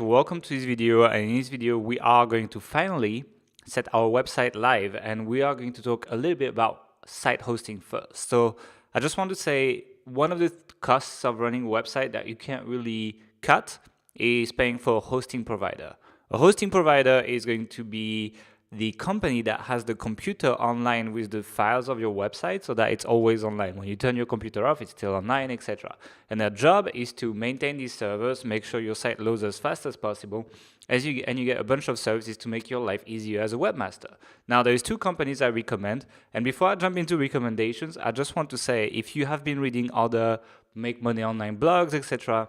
Welcome to this video, and in this video we are going to finally set our website live, and we are going to talk a little bit about site hosting first. So I just want to say one of the costs of running a website that you can't really cut is paying for a hosting provider. A hosting provider is going to be the company that has the computer online with the files of your website so that it's always online. When you turn your computer off, it's still online, etc. And their job is to maintain these servers, make sure your site loads as fast as possible, and you get a bunch of services to make your life easier as a webmaster. Now, there's two companies I recommend, and before I jump into recommendations, I just want to say if you have been reading other make money online blogs, etc.,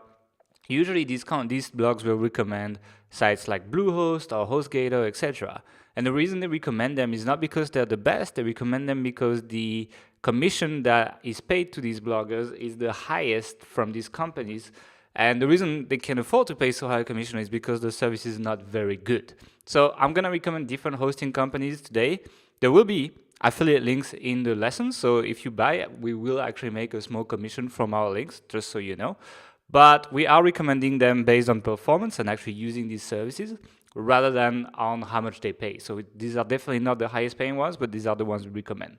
usually these blogs will recommend sites like Bluehost or HostGator, etc. And the reason they recommend them is not because they're the best, they recommend them because the commission that is paid to these bloggers is the highest from these companies. And the reason they can afford to pay so high a commission is because the service is not very good. So I'm going to recommend different hosting companies today. There will be affiliate links in the lesson. So if you buy, we will actually make a small commission from our links, just so you know. But we are recommending them based on performance and actually using these services rather than on how much they pay. So these are definitely not the highest paying ones, but these are the ones we recommend.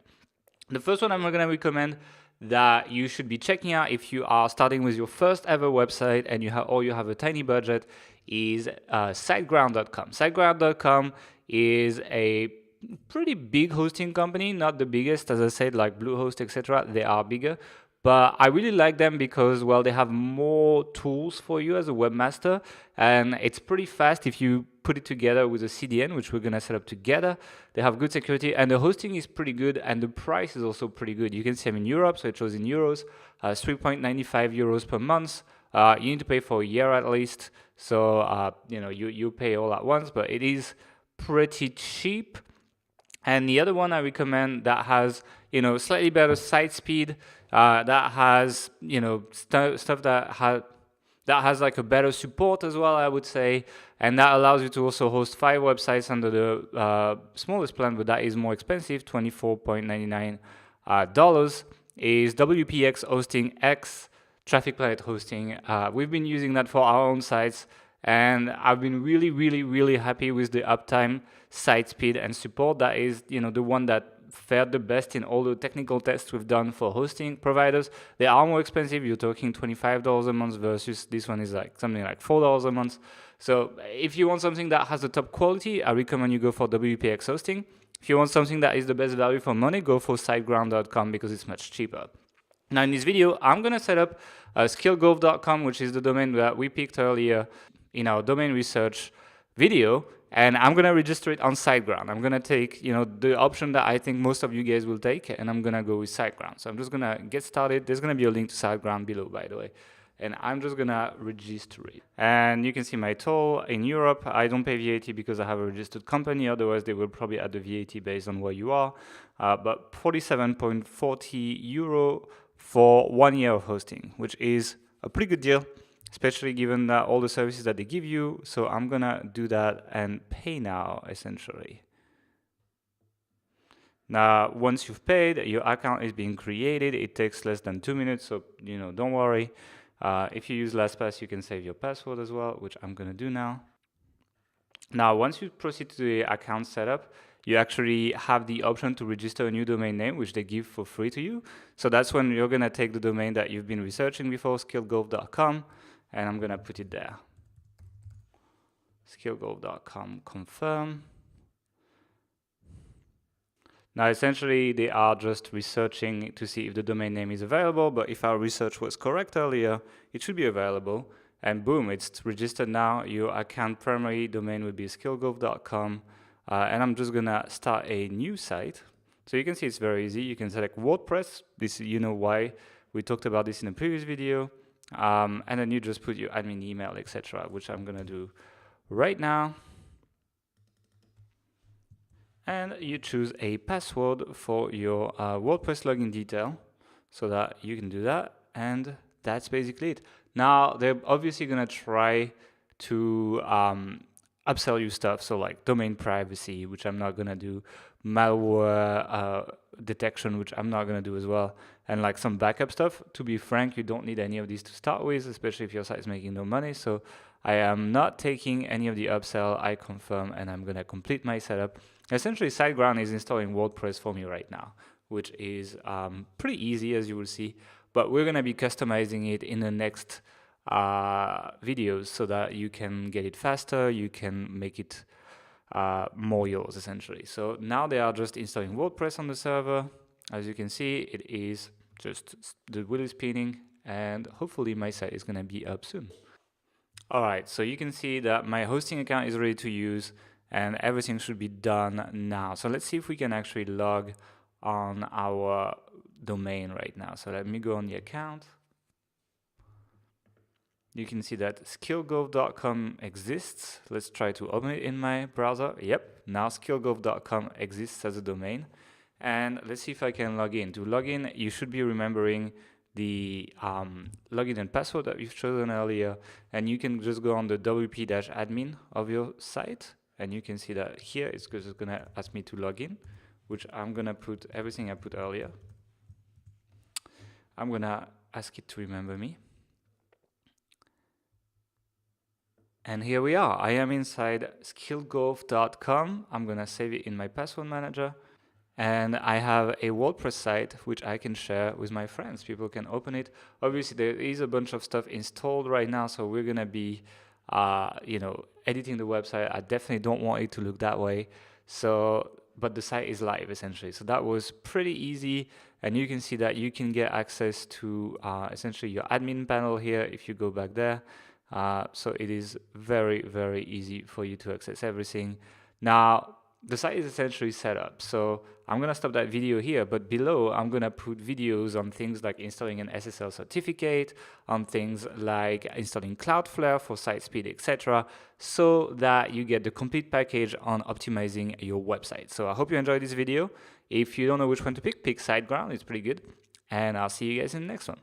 The first one I'm going to recommend that you should be checking out if you are starting with your first ever website and you have a tiny budget is SiteGround.com. SiteGround.com is a pretty big hosting company, not the biggest, as I said, like Bluehost, etc. They are bigger, but I really like them because, well, they have more tools for you as a webmaster, and it's pretty fast if you put it together with a CDN, which we're going to set up together. They have good security, and the hosting is pretty good, and the price is also pretty good. You can see I'm in Europe, so it shows in euros, 3.95 euros per month. You need to pay for a year at least, so you pay all at once, but it is pretty cheap. And the other one I recommend that has slightly better site speed, that has stuff that has like a better support as well, I would say, and that allows you to also host 5 websites under the smallest plan, but that is more expensive, $24.99 is WPX Hosting X Traffic Planet Hosting. We've been using that for our own sites, and I've been really, really, really happy with the uptime, site speed, and support. That is, the one that fared the best in all the technical tests we've done for hosting providers. They are more expensive. You're talking $25 a month versus this one is like something like $4 a month. So if you want something that has the top quality, I recommend you go for WPX Hosting. If you want something that is the best value for money, go for SiteGround.com because it's much cheaper. Now in this video, I'm going to set up skillgolf.com, which is the domain that we picked earlier in our domain research video, and I'm going to register it on SiteGround. I'm going to take the option that I think most of you guys will take, and I'm going to go with SiteGround. So I'm just going to get started. There's going to be a link to SiteGround below, by the way. And I'm just going to register it. And you can see my toll in Europe. I don't pay VAT because I have a registered company. Otherwise, they will probably add the VAT based on where you are. But 47.40 euro for 1 year of hosting, which is a pretty good deal, especially given that all the services that they give you. So I'm gonna do that and pay now, essentially. Now, once you've paid, your account is being created. It takes less than 2 minutes, so don't worry. If you use LastPass, you can save your password as well, which I'm gonna do now. Now, once you proceed to the account setup, you actually have the option to register a new domain name, which they give for free to you. So that's when you're gonna take the domain that you've been researching before, skillgolf.com, and I'm gonna put it there. Skillgolf.com, confirm. Now, essentially, they are just researching to see if the domain name is available, but if our research was correct earlier, it should be available. And boom, it's registered now. Your account primary domain would be skillgolf.com. And I'm just gonna start a new site. So you can see it's very easy. You can select WordPress. This, why. We talked about this in a previous video. And then you just put your admin email, etc., which I'm gonna do right now. And you choose a password for your WordPress login detail so that you can do that. And that's basically it. Now, they're obviously going to try to upsell you stuff. So like domain privacy, which I'm not going to do, malware detection, which I'm not going to do as well. and like some backup stuff. To be frank, you don't need any of these to start with, especially if your site is making no money. So I am not taking any of the upsell. I confirm, and I'm gonna complete my setup. Essentially, SiteGround is installing WordPress for me right now, which is pretty easy, as you will see. But we're gonna be customizing it in the next videos so that you can get it faster, you can make it more yours essentially. So now they are just installing WordPress on the server. As you can see, it is just the wheel is spinning, and hopefully my site is going to be up soon. All right, so you can see that my hosting account is ready to use and everything should be done now. So let's see if we can actually log on our domain right now. So let me go on the account. You can see that skillgov.com exists. Let's try to open it in my browser. Yep, now skillgov.com exists as a domain. And let's see if I can log in. To log in, you should be remembering the login and password that you've chosen earlier. And you can just go on the wp-admin of your site. And you can see that here it's just going to ask me to log in, which I'm going to put everything I put earlier. I'm going to ask it to remember me. And here we are. I am inside skillgov.com. I'm going to save it in my password manager. And I have a WordPress site which I can share with my friends. People can open it. Obviously, there is a bunch of stuff installed right now, so we're going to be editing the website. I definitely don't want it to look that way. But the site is live essentially. So that was pretty easy. And you can see that you can get access to essentially your admin panel here if you go back there. So it is very, very easy for you to access everything. Now, the site is essentially set up. So I'm going to stop that video here, but below I'm going to put videos on things like installing an SSL certificate, on things like installing Cloudflare for site speed, etc., so that you get the complete package on optimizing your website. So I hope you enjoyed this video. If you don't know which one to pick SiteGround. It's pretty good. And I'll see you guys in the next one.